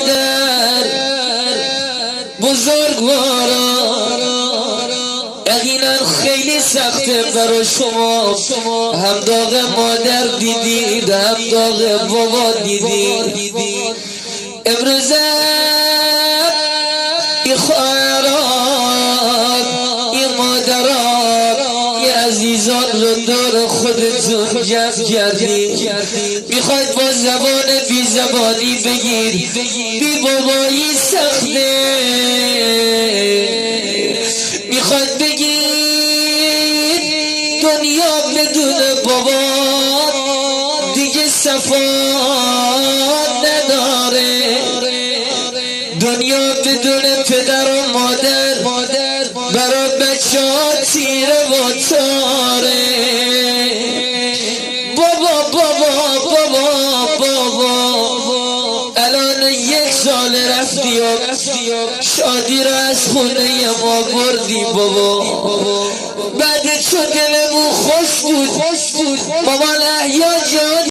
مادر بزرگواران، یقینا خیلی سخته برای شما، هم داغ مادر دیدید هم داغ بابا دیدید. امروز این خواهران، این مادران، این عزیزان رو دور خودتون جمع کردید. میخواید با زبان بی زبانی بگید بی بابایی سخته، میخواید بگید دنیا بدون بابا دیگه صفا نداره، دنیا بدون پدر و مادر برای بچه ها تیره و تاره. بابا بابا بابا بابا الان 1 سال رفتی و شادی را از خونه ما بردی بابا، بعد چون دلمون خوش بود مامان احیا جان